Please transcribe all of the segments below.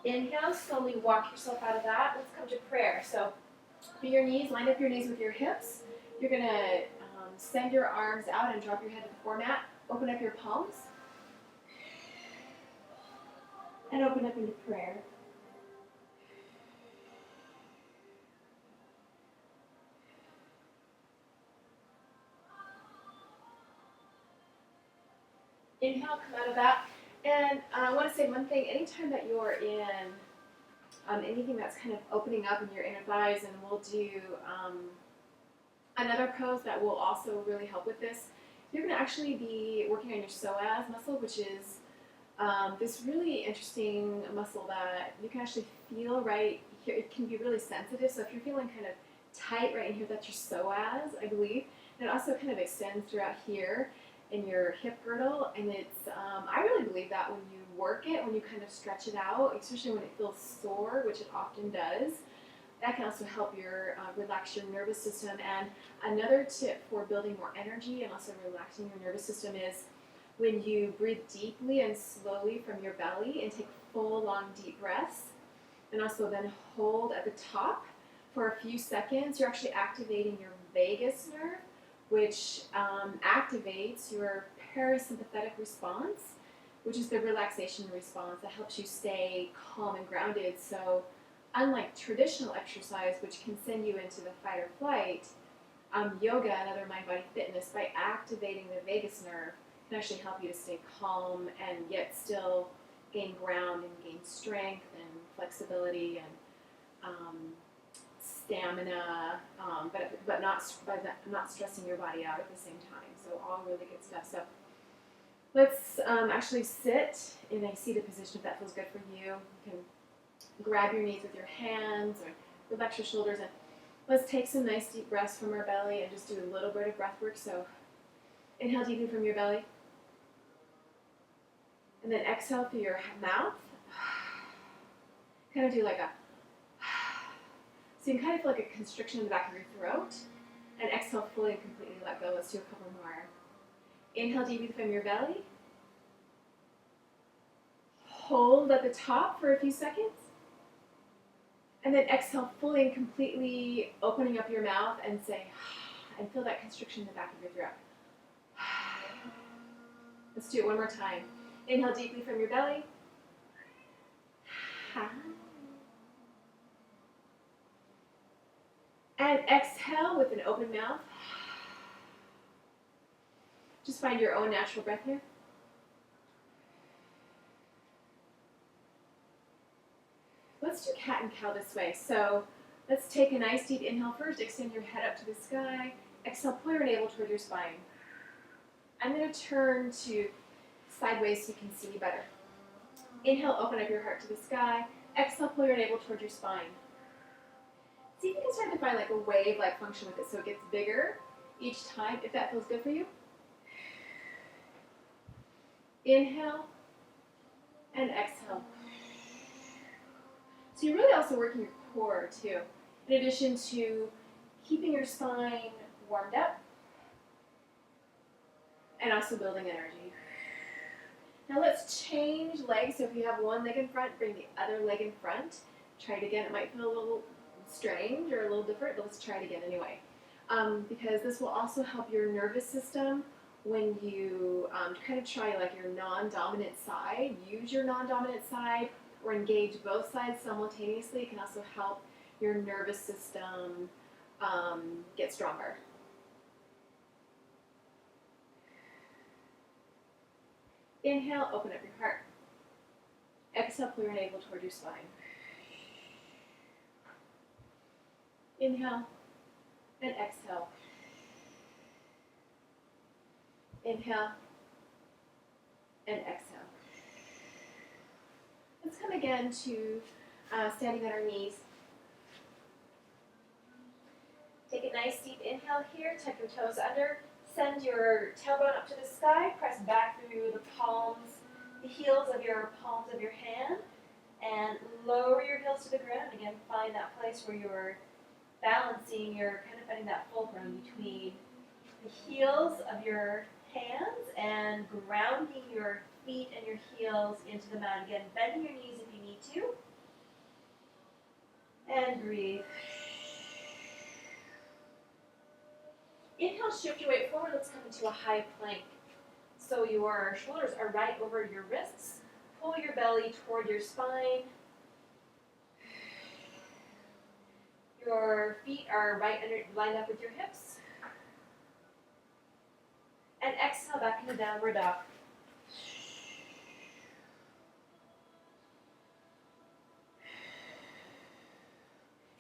Inhale, slowly walk yourself out of that. Let's come to prayer. So bend your knees, line up your knees with your hips. You're going to send your arms out and drop your head to the floor mat. Open up your palms and open up into prayer. Inhale, come out of that. And I want to say one thing. Anytime that you're in anything that's kind of opening up in your inner thighs, and we'll do another pose that will also really help with this. You're going to actually be working on your psoas muscle, which is this really interesting muscle that you can actually feel right here. It can be really sensitive, so if you're feeling kind of tight right in here, that's your psoas, I believe. And it also kind of extends throughout here in your hip girdle, and it's I really believe that when you work it, when you kind of stretch it out, especially when it feels sore, which it often does, that can also help your relax your nervous system. And another tip for building more energy and also relaxing your nervous system is when you breathe deeply and slowly from your belly and take full, long, deep breaths, and also then hold at the top for a few seconds, you're actually activating your vagus nerve, which activates your parasympathetic response, which is the relaxation response that helps you stay calm and grounded. So unlike traditional exercise, which can send you into the fight or flight, yoga and other mind-body fitness, by activating the vagus nerve, can actually help you to stay calm and yet still gain ground and gain strength and flexibility and stamina, but not stressing your body out at the same time. So all really good stuff. So let's actually sit in a seated position if that feels good for you. You can grab your knees with your hands or relax your shoulders, and let's take some nice deep breaths from our belly and just do a little bit of breath work. So inhale deeply from your belly, and then exhale through your mouth. Kind of do like a, so you can kind of feel like a constriction in the back of your throat, and exhale fully and completely let go. Let's do a couple more. Inhale deeply from your belly. Hold at the top for a few seconds. And then exhale fully and completely, opening up your mouth and say, and feel that constriction in the back of your throat. Let's do it one more time. Inhale deeply from your belly. And exhale with an open mouth. Just find your own natural breath here. Let's do cat and cow this way. So let's take a nice deep inhale first. Extend your head up to the sky. Exhale, pull your navel toward your spine. I'm going to turn to sideways so you can see me better. Inhale, open up your heart to the sky. Exhale, pull your navel toward your spine. See if you can start to find like a wave-like function with it so it gets bigger each time, if that feels good for you. Inhale and exhale. So you're really also working your core too, in addition to keeping your spine warmed up and also building energy. Now let's change legs. So if you have one leg in front, bring the other leg in front. Try it again. It might feel a little strange or a little different, but let's try it again anyway. Because this will also help your nervous system when you kind of try like your non-dominant side. Use your non-dominant side or engage both sides simultaneously. It can also help your nervous system get stronger. Inhale, open up your heart. Exhale, pull your navel toward your spine. Inhale and exhale. Inhale and exhale. Let's come again to standing on our knees. Take a nice deep inhale here. Tuck your toes under. Send your tailbone up to the sky. Press back through the palms, the heels of your palms of your hand, and lower your heels to the ground. Again, find that place where you're balancing. You're kind of finding that fulcrum between the heels of your hands and grounding your feet and your heels into the mat. Again, bending your knees if you need to. And breathe. Inhale, shift your weight forward. Let's come into a high plank. So your shoulders are right over your wrists. Pull your belly toward your spine. Your feet are lined up with your hips. And exhale back into downward dog.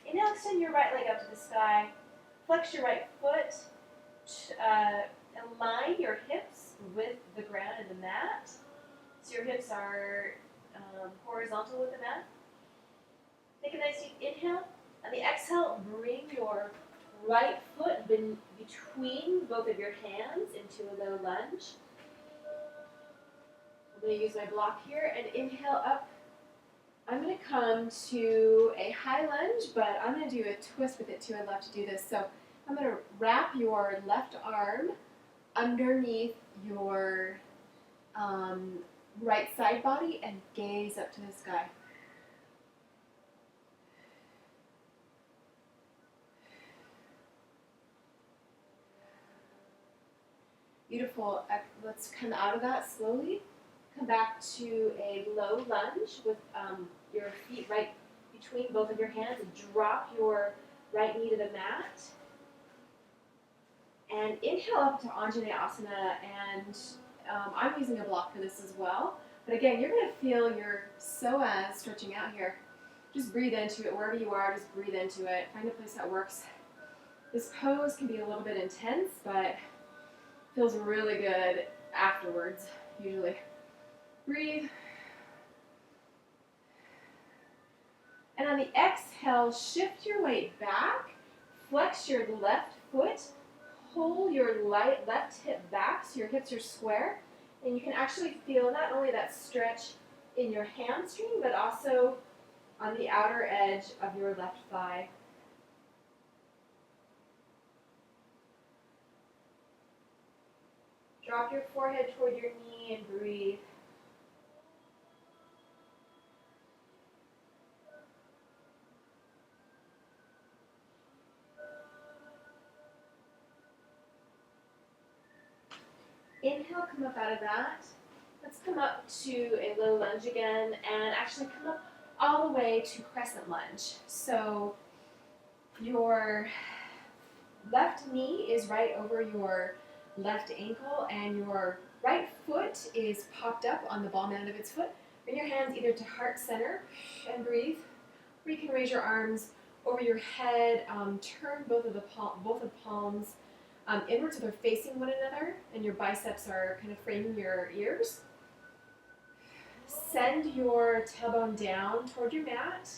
Inhale, extend your right leg up to the sky. Flex your right foot. Align your hips with the ground and the mat. So your hips are horizontal with the mat. Take a nice deep inhale. On the exhale, bring your right foot between both of your hands into a low lunge. I'm going to use my block here and inhale up. I'm going to come to a high lunge, but I'm going to do a twist with it too. I love to do this. So I'm going to wrap your left arm underneath your right side body and gaze up to the sky. Beautiful. Let's come out of that slowly. Come back to a low lunge with your feet right between both of your hands and drop your right knee to the mat. And inhale up to Anjaneyasana, and I'm using a block for this as well. But again, you're going to feel your psoas stretching out here. Just breathe into it wherever you are. Just breathe into it. Find a place that works. This pose can be a little bit intense, but feels really good afterwards, usually. Breathe. And on the exhale, shift your weight back. Flex your left foot. Pull your left hip back so your hips are square. And you can actually feel not only that stretch in your hamstring, but also on the outer edge of your left thigh. Drop your forehead toward your knee and breathe. Inhale, come up out of that. Let's come up to a low lunge again and actually come up all the way to crescent lunge. So your left knee is right over your left ankle and your right foot is popped up on the ball end of its foot. Bring your hands either to heart center and breathe, or you can raise your arms over your head, turn both of palms inward so they're facing one another and your biceps are kind of framing your ears. Send your tailbone down toward your mat.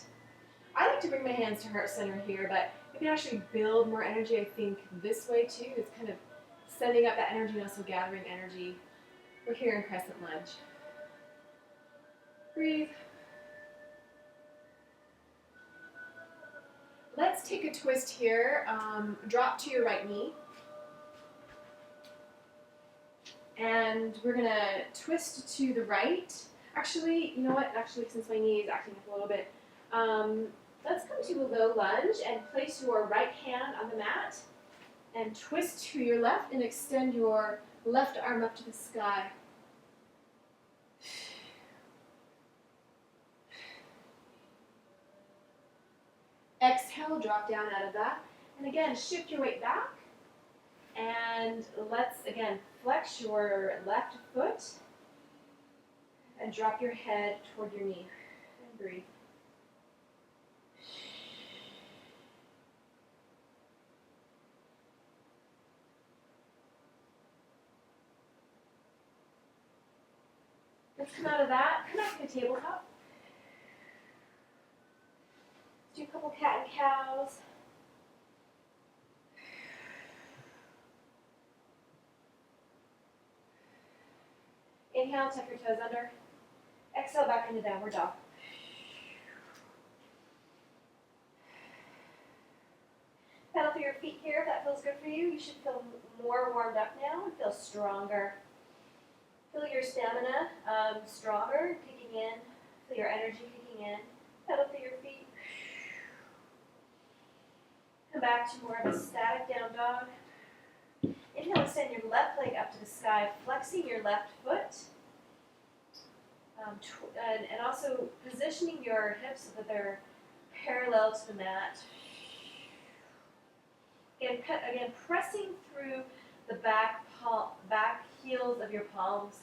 I like to bring my hands to heart center here, but you can actually build more energy, I think, this way too. It's kind of sending up that energy and also gathering energy. We're here in crescent lunge. Breathe. Let's take a twist here. Drop to your right knee. And we're going to twist to the right. Actually, you know what? Actually, since my knee is acting up a little bit, let's come to a low lunge and place your right hand on the mat and twist to your left and extend your left arm up to the sky. Exhale, drop down out of that. And again, shift your weight back. And let's, again, flex your left foot and drop your head toward your knee. And breathe. Let's come out of that. Come back to the tabletop. Let's do a couple cat and cows. Inhale, tuck your toes under. Exhale, back into downward dog. Pedal through your feet here if that feels good for you. You should feel more warmed up now and feel stronger. Feel your stamina stronger, kicking in. Feel your energy kicking in. Pedal through your feet. Come back to more of a static down dog. Inhale, extend your left leg up to the sky, flexing your left foot. And also positioning your hips so that they're parallel to the mat. Again, pressing through the back heels of your palms.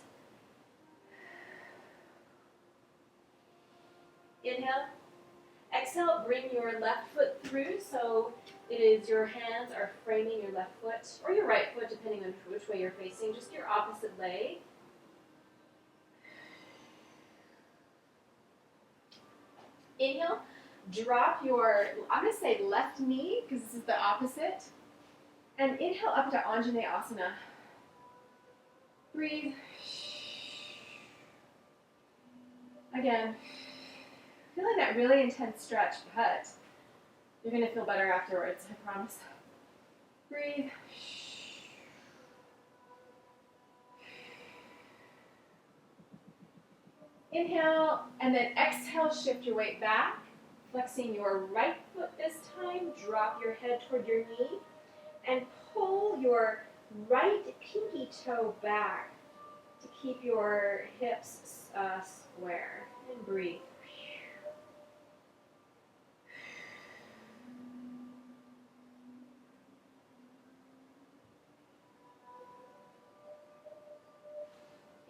Inhale. Exhale, bring your left foot through, so it is your hands are framing your left foot, or your right foot, depending on which way you're facing, just your opposite leg. Inhale, drop your, I'm going to say left knee, because this is the opposite. And inhale up to Anjaneyasana. Breathe. Again. Feel like that really intense stretch, but you're going to feel better afterwards, I promise. Breathe. Inhale, and then exhale, shift your weight back, flexing your right foot this time, drop your head toward your knee, and pull your right pinky toe back to keep your hips square, and breathe.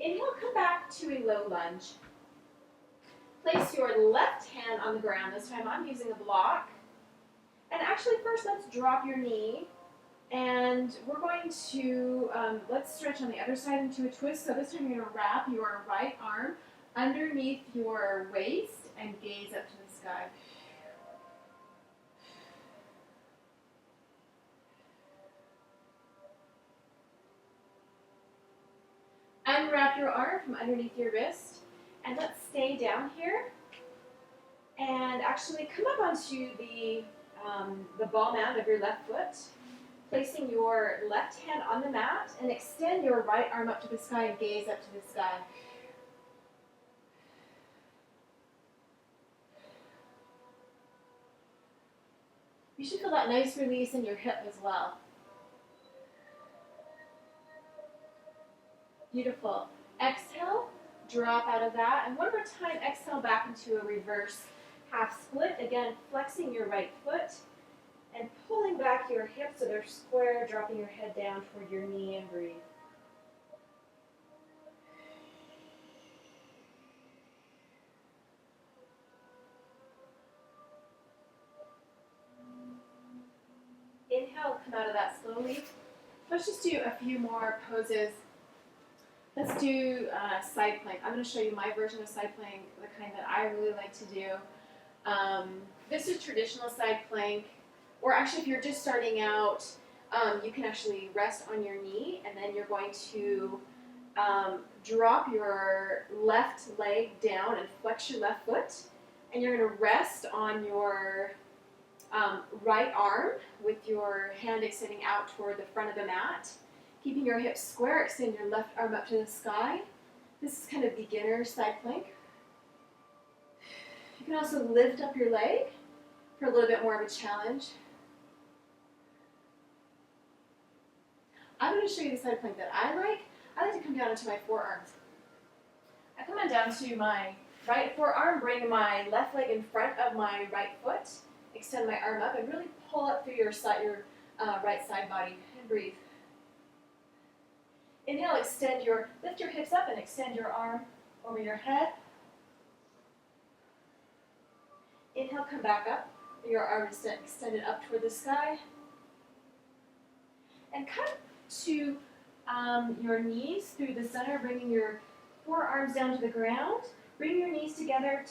Inhale, come back to a low lunge. Place your left hand on the ground. This time I'm using a block. And actually first let's drop your knee. And we're going to, let's stretch on the other side into a twist. So this time you're going to wrap your right arm underneath your waist and gaze up to the sky. Unwrap your arm from underneath your wrist, and let's stay down here. And actually come up onto the ball mound of your left foot, placing your left hand on the mat, and extend your right arm up to the sky and gaze up to the sky. You should feel that nice release in your hip as well. Beautiful. Exhale, drop out of that. And one more time, exhale back into a reverse half split. Again, flexing your right foot and pulling back your hips so they're square, dropping your head down toward your knee, and breathe. Inhale, come out of that slowly. Let's just do a few more poses. Let's do side plank. I'm going to show you my version of side plank, the kind that I really like to do. This is traditional side plank, or actually if you're just starting out, you can actually rest on your knee, and then you're going to drop your left leg down and flex your left foot, and you're going to rest on your right arm with your hand extending out toward the front of the mat. Keeping your hips square, extend your left arm up to the sky. This is kind of beginner side plank. You can also lift up your leg for a little bit more of a challenge. I'm going to show you the side plank that I like. I like to come down into my forearms. I come on down to my right forearm, bring my left leg in front of my right foot, extend my arm up, and really pull up through your right side body, and breathe. Inhale, lift your hips up and extend your arm over your head. Inhale, come back up. Your arm is extended up toward the sky. And come to your knees through the center, bringing your forearms down to the ground. Bring your knees together